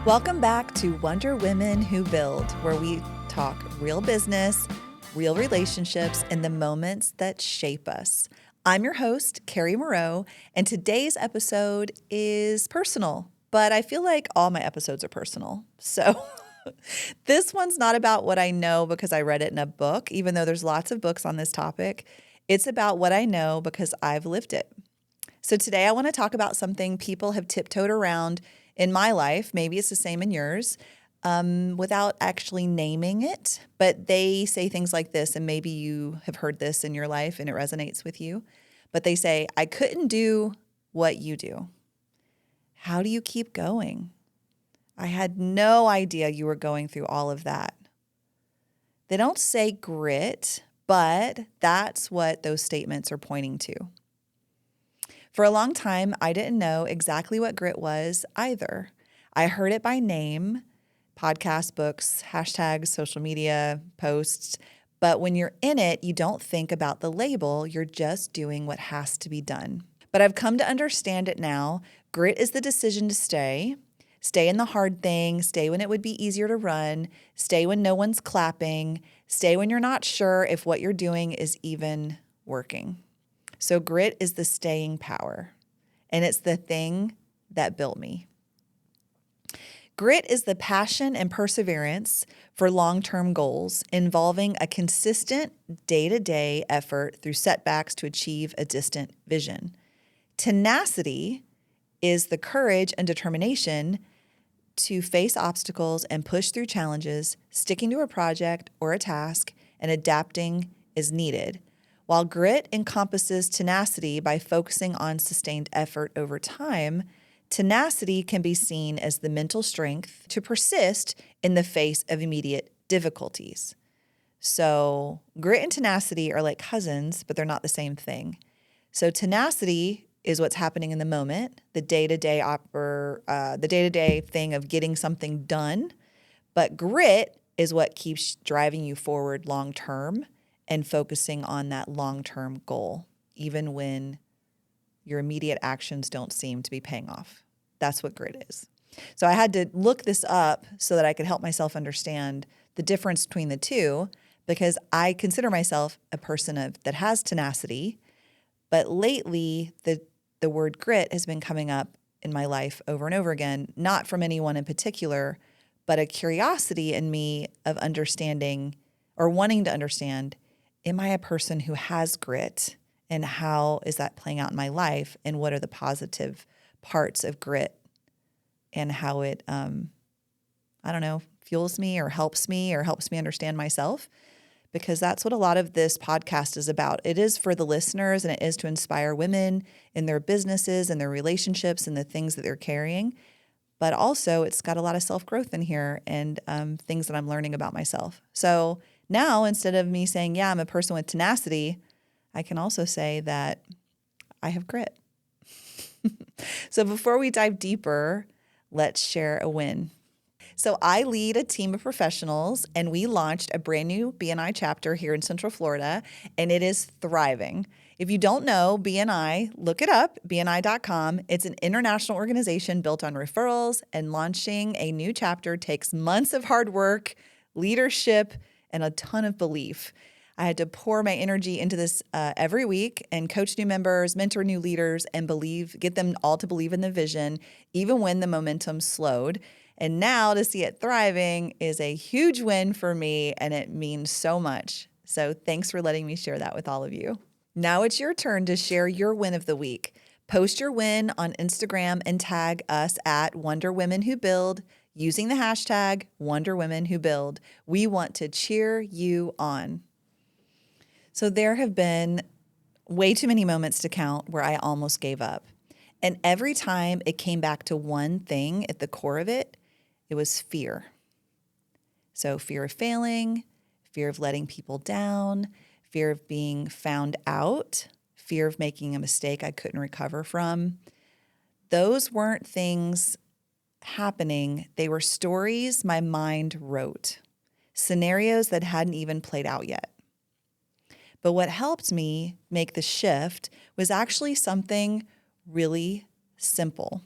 Welcome back to Wonder Women Who Build, where we talk real business, real relationships, and the moments that shape us. I'm your host, Carrie Moreau, and today's episode is personal, but I feel like all my episodes are personal. So this one's not about what I know because I read it in a book, even though there's lots of books on this topic. It's about what I know because I've lived it. So today I want to talk about something people have tiptoed around in my life. Maybe it's the same in yours, without actually naming it. But they say things like this, and maybe you have heard this in your life and it resonates with you. But they say, I couldn't do what you do. How do you keep going? I had no idea you were going through all of that. They don't say grit, but that's what those statements are pointing to. For a long time, I didn't know exactly what grit was either. I heard it by name, podcasts, books, hashtags, social media, posts. But when you're in it, you don't think about the label. You're just doing what has to be done. But I've come to understand it now. Grit is the decision to stay in the hard thing, stay when it would be easier to run, stay when no one's clapping, stay when you're not sure if what you're doing is even working. So grit is the staying power, and it's the thing that built me. Grit is the passion and perseverance for long-term goals involving a consistent day-to-day effort through setbacks to achieve a distant vision. Tenacity is the courage and determination to face obstacles and push through challenges, sticking to a project or a task, and adapting as needed. While grit encompasses tenacity by focusing on sustained effort over time, tenacity can be seen as the mental strength to persist in the face of immediate difficulties. So grit and tenacity are like cousins, but they're not the same thing. So tenacity is what's happening in the moment, the day-to-day thing of getting something done. But grit is what keeps driving you forward long-term and focusing on that long-term goal, even when your immediate actions don't seem to be paying off. That's what grit is. So I had to look this up so that I could help myself understand the difference between the two, because I consider myself a person that has tenacity, but lately the word grit has been coming up in my life over and over again, not from anyone in particular, but a curiosity in me of understanding or wanting to understand, am I a person who has grit, and how is that playing out in my life, and what are the positive parts of grit and how it, fuels me or helps me understand myself, because that's what a lot of this podcast is about. It is for the listeners, and it is to inspire women in their businesses and their relationships and the things that they're carrying. But also it's got a lot of self-growth in here and things that I'm learning about myself. So now, instead of me saying, yeah, I'm a person with tenacity, I can also say that I have grit. So before we dive deeper, let's share a win. So I lead a team of professionals, and we launched a brand new BNI chapter here in Central Florida, and it is thriving. If you don't know BNI, look it up, bni.com. It's an international organization built on referrals, and launching a new chapter takes months of hard work, leadership, and a ton of belief. I had to pour my energy into this every week and coach new members, mentor new leaders, and get them all to believe in the vision, even when the momentum slowed. And now to see it thriving is a huge win for me, and it means so much. So thanks for letting me share that with all of you. Now it's your turn to share your win of the week. Post your win on Instagram and tag us at Wonder Women Who Build using the hashtag Wonder Women Who Build. We want to cheer you on. So there have been way too many moments to count where I almost gave up. And every time it came back to one thing at the core of it, it was fear. So fear of failing, fear of letting people down, fear of being found out, fear of making a mistake I couldn't recover from. Those weren't things happening. They were stories my mind wrote, scenarios that hadn't even played out yet. But what helped me make the shift was actually something really simple.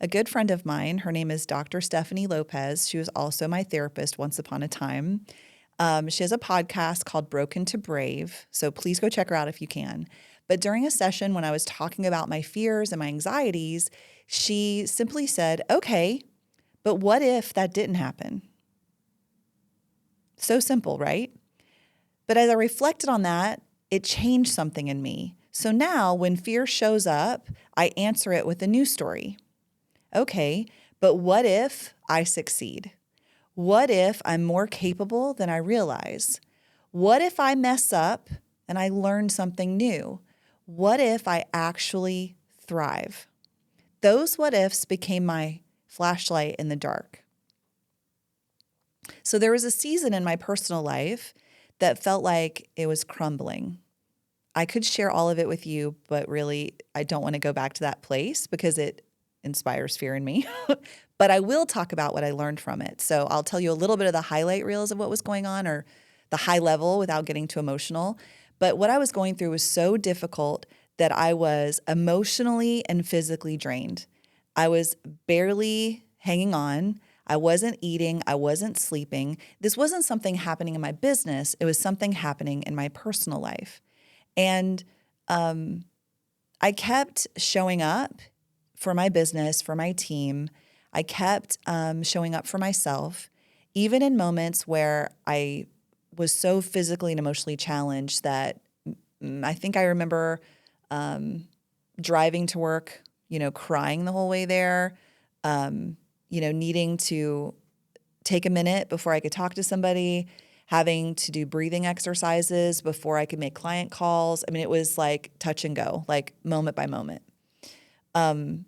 A good friend of mine, her name is Dr. Stephanie Lopez. She was also my therapist once upon a time. She has a podcast called Broken to Brave, so please go check her out if you can. But during a session when I was talking about my fears and my anxieties, she simply said, okay, but what if that didn't happen? So simple, right? But as I reflected on that, it changed something in me. So now when fear shows up, I answer it with a new story. Okay, but what if I succeed? What if I'm more capable than I realize? What if I mess up and I learn something new? What if I actually thrive? Those what ifs became my flashlight in the dark. So there was a season in my personal life that felt like it was crumbling. I could share all of it with you, but really, I don't want to go back to that place because it inspires fear in me. But I will talk about what I learned from it. So I'll tell you a little bit of the highlight reels of what was going on, or the high level without getting too emotional. But what I was going through was so difficult that I was emotionally and physically drained. I was barely hanging on. I wasn't eating. I wasn't sleeping. This wasn't something happening in my business. It was something happening in my personal life. And I kept showing up for my business, for my team. I kept showing up for myself, even in moments where I was so physically and emotionally challenged that I think I remember driving to work, crying the whole way there, needing to take a minute before I could talk to somebody, having to do breathing exercises before I could make client calls. I mean, it was like touch and go, like moment by moment. And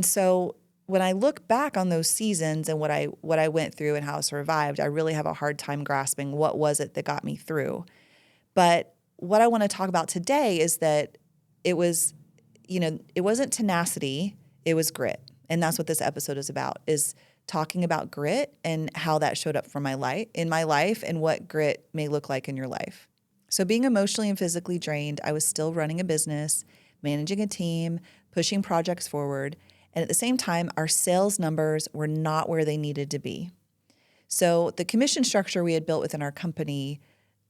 so when I look back on those seasons and what I went through and how I survived, I really have a hard time grasping what was it that got me through. But what I want to talk about today is that it was, it wasn't tenacity, it was grit. And that's what this episode is about, is talking about grit and how that showed up in my life and what grit may look like in your life. So being emotionally and physically drained, I was still running a business, managing a team, pushing projects forward. And at the same time, our sales numbers were not where they needed to be. So the commission structure we had built within our company,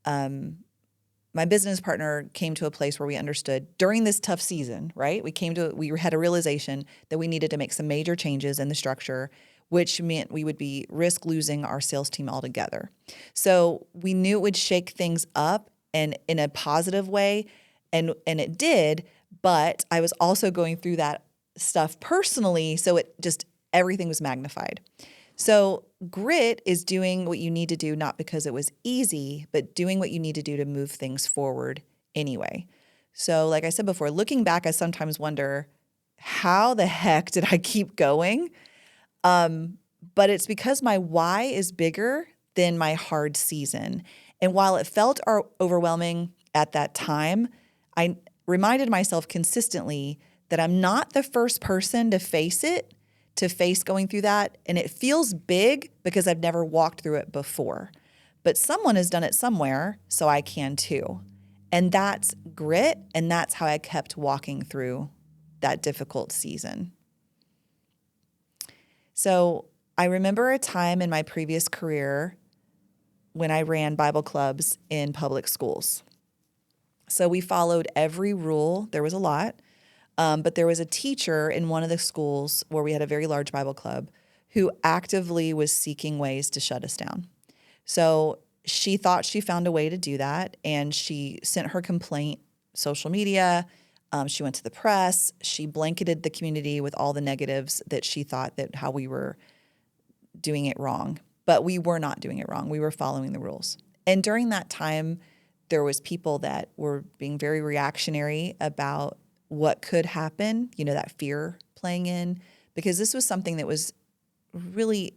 my business partner came to a place where we understood during this tough season, right? We had a realization that we needed to make some major changes in the structure, which meant we would risk losing our sales team altogether. So we knew it would shake things up and in a positive way, and it did, but I was also going through that stuff personally, so everything was magnified. So grit is doing what you need to do, not because it was easy, but doing what you need to do to move things forward anyway. So like I said before, looking back, I sometimes wonder, how the heck did I keep going? But it's because my why is bigger than my hard season. And while it felt overwhelming at that time, I reminded myself consistently that I'm not the first person to face going through that. And it feels big because I've never walked through it before. But someone has done it somewhere, so I can too. And that's grit, and that's how I kept walking through that difficult season. So I remember a time in my previous career when I ran Bible clubs in public schools. So we followed every rule. There was a lot. But there was a teacher in one of the schools where we had a very large Bible club who actively was seeking ways to shut us down. So she thought she found a way to do that, and she sent her complaint social media. She went to the press. She blanketed the community with all the negatives that she thought that how we were doing it wrong. But we were not doing it wrong. We were following the rules. And during that time, there was people that were being very reactionary about what could happen, that fear playing in, because this was something that was really,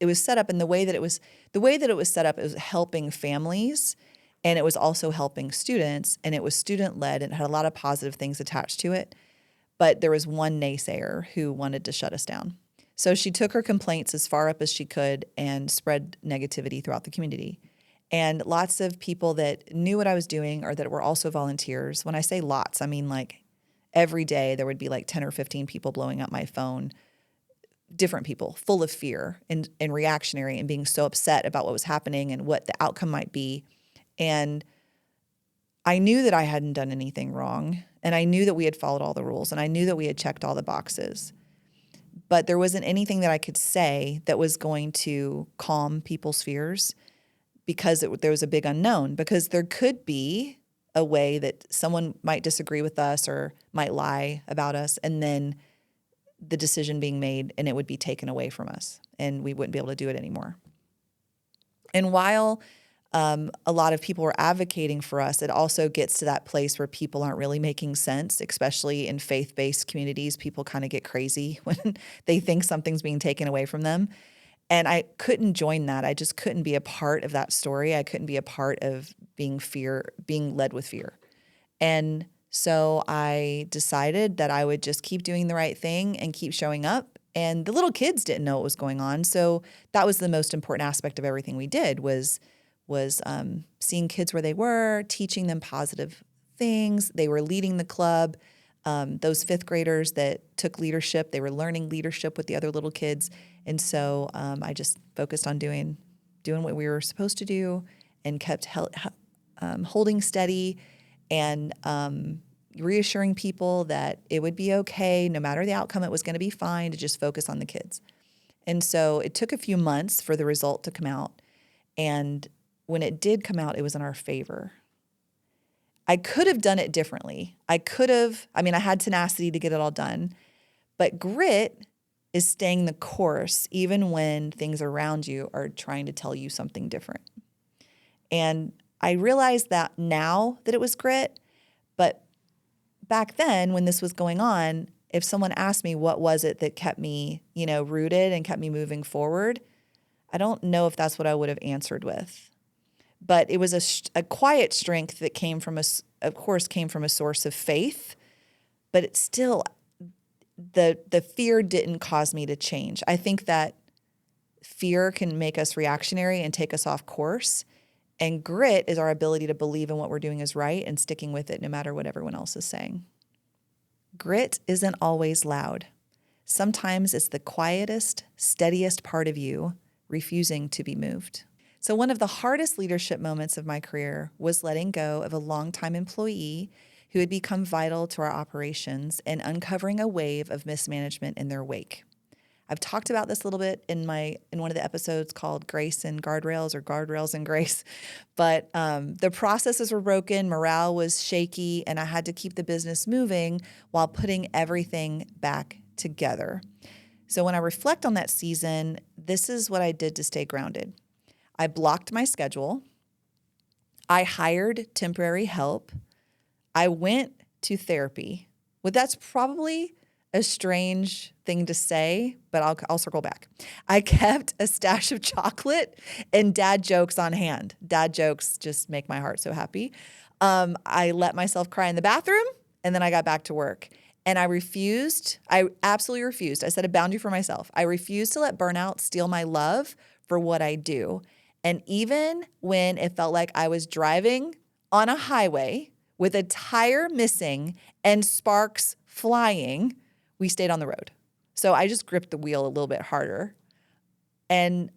it was set up in the way that it was set up, it was helping families, and it was also helping students, and it was student-led, and it had a lot of positive things attached to it. But there was one naysayer who wanted to shut us down. So she took her complaints as far up as she could and spread negativity throughout the community. And lots of people that knew what I was doing or that were also volunteers, when I say lots, I mean like every day there would be like 10 or 15 people blowing up my phone, different people, full of fear and reactionary and being so upset about what was happening and what the outcome might be. And I knew that I hadn't done anything wrong, and I knew that we had followed all the rules, and I knew that we had checked all the boxes. But there wasn't anything that I could say that was going to calm people's fears because there was a big unknown, because there could be a way that someone might disagree with us or might lie about us, and then the decision being made and it would be taken away from us and we wouldn't be able to do it anymore. And while a lot of people were advocating for us, it also gets to that place where people aren't really making sense, especially in faith-based communities. People kind of get crazy when they think something's being taken away from them. And I couldn't join that. I just couldn't be a part of that story. I couldn't be a part of being led with fear. And so I decided that I would just keep doing the right thing and keep showing up. And the little kids didn't know what was going on. So that was the most important aspect of everything we did was seeing kids where they were, teaching them positive things. They were leading the club. Those fifth graders that took leadership, they were learning leadership with the other little kids. And so I just focused on doing what we were supposed to do and kept holding steady and reassuring people that it would be okay. No matter the outcome, it was going to be fine to just focus on the kids. And so it took a few months for the result to come out. And when it did come out, it was in our favor. I could have done it differently. I had tenacity to get it all done, but grit is staying the course even when things around you are trying to tell you something different. And I realize that now that it was grit, but back then when this was going on, if someone asked me what was it that kept me, rooted and kept me moving forward, I don't know if that's what I would have answered with. But it was a quiet strength that came from a source of faith, but it's still, the fear didn't cause me to change. I think that fear can make us reactionary and take us off course. And grit is our ability to believe in what we're doing is right and sticking with it no matter what everyone else is saying. Grit isn't always loud. Sometimes it's the quietest, steadiest part of you refusing to be moved. So one of the hardest leadership moments of my career was letting go of a longtime employee who had become vital to our operations and uncovering a wave of mismanagement in their wake. I've talked about this a little bit in one of the episodes called Grace and Guardrails, or Guardrails and Grace. But the processes were broken, morale was shaky, and I had to keep the business moving while putting everything back together. So when I reflect on that season, this is what I did to stay grounded. I blocked my schedule. I hired temporary help. I went to therapy. Well, that's probably a strange thing to say, but I'll circle back. I kept a stash of chocolate and dad jokes on hand. Dad jokes just make my heart so happy. I let myself cry in the bathroom, and then I got back to work. And I absolutely refused. I set a boundary for myself. I refused to let burnout steal my love for what I do. And even when it felt like I was driving on a highway with a tire missing and sparks flying, we stayed on the road. So I just gripped the wheel a little bit harder. And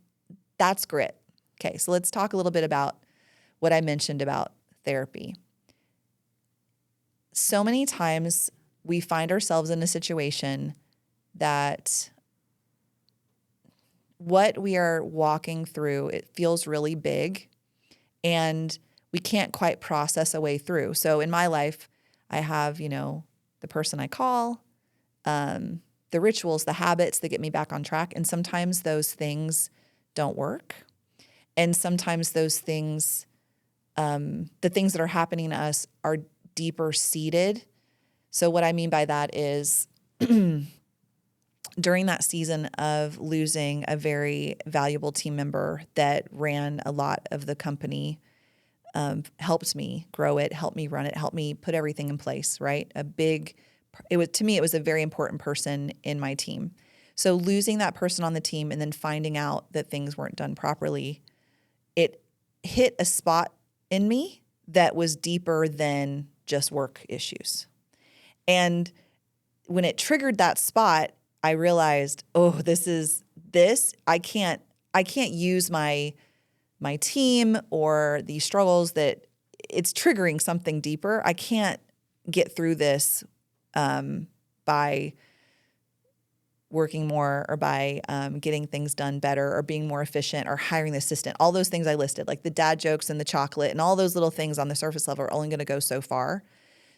that's grit. Okay, so let's talk a little bit about what I mentioned about therapy. So many times we find ourselves in a situation that what we are walking through, it feels really big and we can't quite process a way through. So in my life, I have, the person I call, the rituals, the habits that get me back on track. And sometimes those things don't work. And sometimes those things, the things that are happening to us are deeper seated. So what I mean by that is during that season of losing a very valuable team member that ran a lot of the company, helped me grow it, helped me run it, helped me put everything in place, right? To me, it was a very important person in my team. So losing that person on the team and then finding out that things weren't done properly, it hit a spot in me that was deeper than just work issues. And when it triggered that spot, I realized, oh, I can't use my team or the struggles that it's triggering something deeper. I can't get through this by working more or by getting things done better or being more efficient or hiring the assistant. All those things I listed, like the dad jokes and the chocolate and all those little things on the surface level are only going to go so far.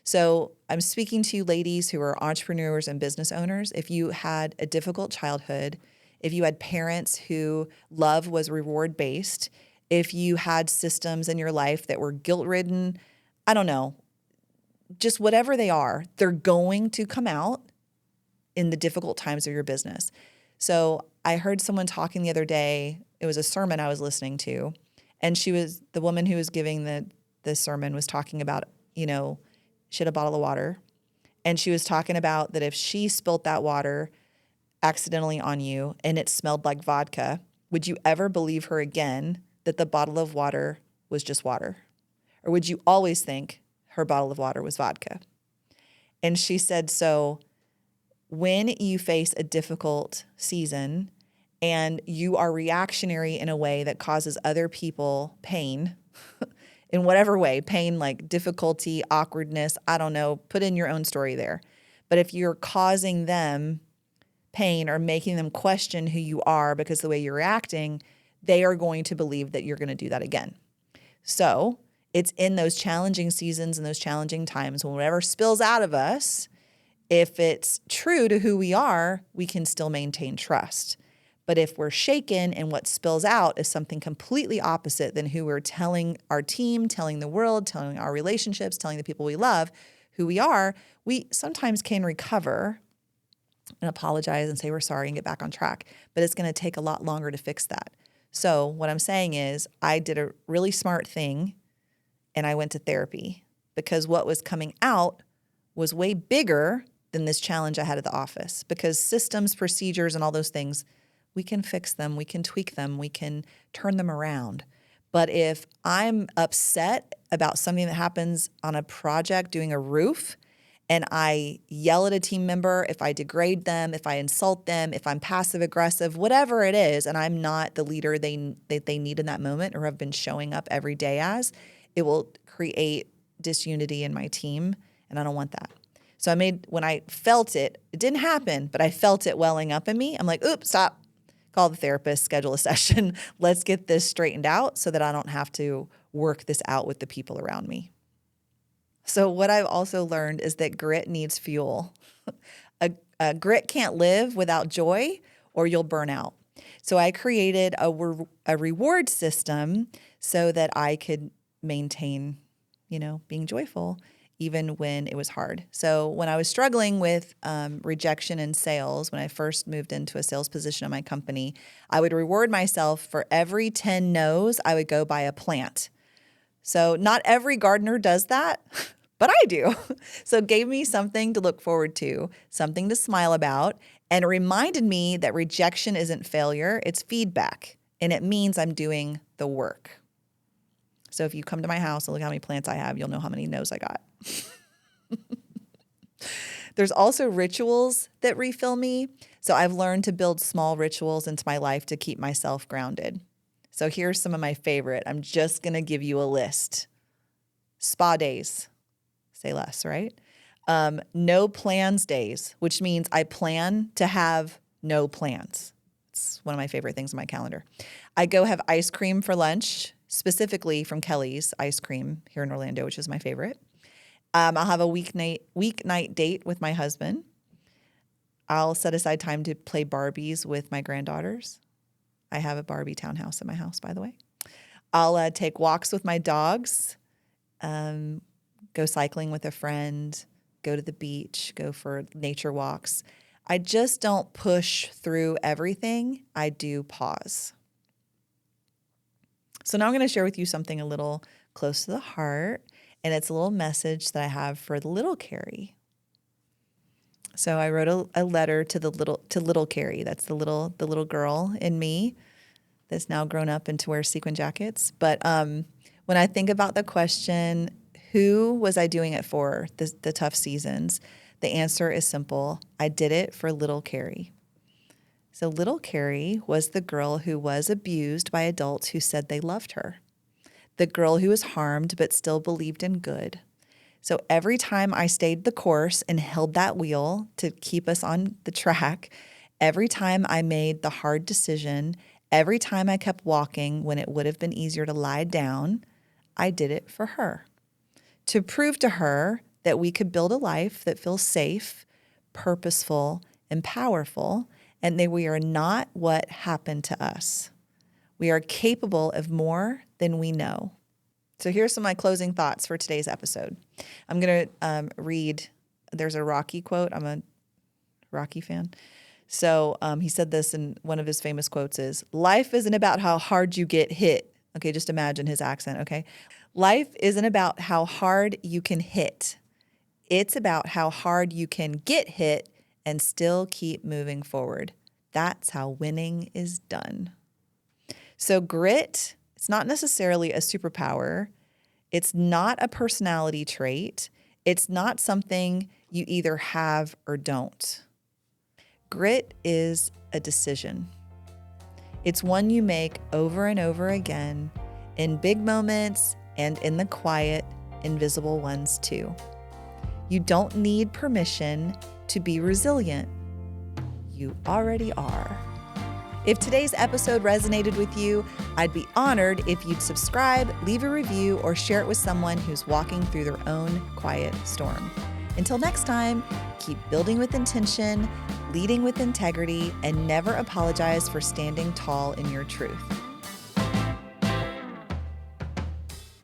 So I'm speaking to you ladies who are entrepreneurs and business owners. If you had a difficult childhood, if you had parents who love was reward-based, if you had systems in your life that were guilt-ridden, I don't know, just whatever they are, they're going to come out in the difficult times of your business. So I heard someone talking the other day, it was a sermon I was listening to, and the woman who was giving the sermon was talking about, she had a bottle of water, and she was talking about that if she spilt that water accidentally on you and it smelled like vodka, would you ever believe her again that the bottle of water was just water? Or would you always think her bottle of water was vodka? And she said, so when you face a difficult season and you are reactionary in a way that causes other people pain, in whatever way, pain like difficulty, awkwardness, I don't know, put in your own story there. But if you're causing them pain or making them question who you are because of the way you're acting, they are going to believe that you're going to do that again. So it's in those challenging seasons and those challenging times when whatever spills out of us, if it's true to who we are, we can still maintain trust. But if we're shaken and what spills out is something completely opposite than who we're telling our team, telling the world, telling our relationships, telling the people we love who we are, we sometimes can recover and apologize and say we're sorry and get back on track. But it's going to take a lot longer to fix that. So what I'm saying is I did a really smart thing and I went to therapy because what was coming out was way bigger than this challenge I had at the office, because systems, procedures, and all those things, we can fix them, we can tweak them, we can turn them around. But if I'm upset about something that happens on a project doing a roof and I yell at a team member, if I degrade them, if I insult them, if I'm passive aggressive, whatever it is, and I'm not the leader that they need in that moment or have been showing up every day as, it will create disunity in my team, and I don't want that. So when I felt it didn't happen, but I felt it welling up in me. I'm like, oops, stop. Call the therapist, schedule a session. Let's get this straightened out so that I don't have to work this out with the people around me. So what I've also learned is that grit needs fuel. A grit can't live without joy or you'll burn out. So I created a reward system so that I could maintain, being joyful even when it was hard. So when I was struggling with rejection in sales, when I first moved into a sales position in my company, I would reward myself for every 10 no's, I would go buy a plant. So not every gardener does that, but I do. So it gave me something to look forward to, something to smile about, and it reminded me that rejection isn't failure, it's feedback, and it means I'm doing the work. So if you come to my house and look how many plants I have, you'll know how many no's I got. There's also rituals that refill me. So I've learned to build small rituals into my life to keep myself grounded. So here's some of my favorite. I'm just going to give you a list. Spa days. Say less, right? No plans days, which means I plan to have no plans. It's one of my favorite things on my calendar. I go have ice cream for lunch, specifically from Kelly's Ice Cream here in Orlando, which is my favorite. I'll have a weeknight date with my husband. I'll set aside time to play Barbies with my granddaughters. I have a Barbie townhouse in my house, by the way. I'll take walks with my dogs, go cycling with a friend, go to the beach, go for nature walks. I just don't push through everything. I do pause. So now I'm going to share with you something a little close to the heart, and it's a little message that I have for the little Carrie. So I wrote a letter to little Carrie. That's the little girl in me that's now grown up and to wear sequin jackets. But when I think about the question, who was I doing it for, the tough seasons? The answer is simple. I did it for little Carrie. So little Carrie was the girl who was abused by adults who said they loved her. The girl who was harmed but still believed in good. So every time I stayed the course and held that wheel to keep us on the track, every time I made the hard decision, every time I kept walking when it would have been easier to lie down, I did it for her. To prove to her that we could build a life that feels safe, purposeful, and powerful, and that we are not what happened to us. We are capable of more than we know. So here's some of my closing thoughts for today's episode. I'm going to read, there's a Rocky quote. I'm a Rocky fan. So he said this in one of his famous quotes is, life isn't about how hard you get hit. Okay, just imagine his accent, okay? Life isn't about how hard you can hit. It's about how hard you can get hit and still keep moving forward. That's how winning is done. So grit, it's not necessarily a superpower. It's not a personality trait. It's not something you either have or don't. Grit is a decision. It's one you make over and over again in big moments and in the quiet, invisible ones too. You don't need permission to be resilient. You already are. If today's episode resonated with you, I'd be honored if you'd subscribe, leave a review, or share it with someone who's walking through their own quiet storm. Until next time, keep building with intention, leading with integrity, and never apologize for standing tall in your truth.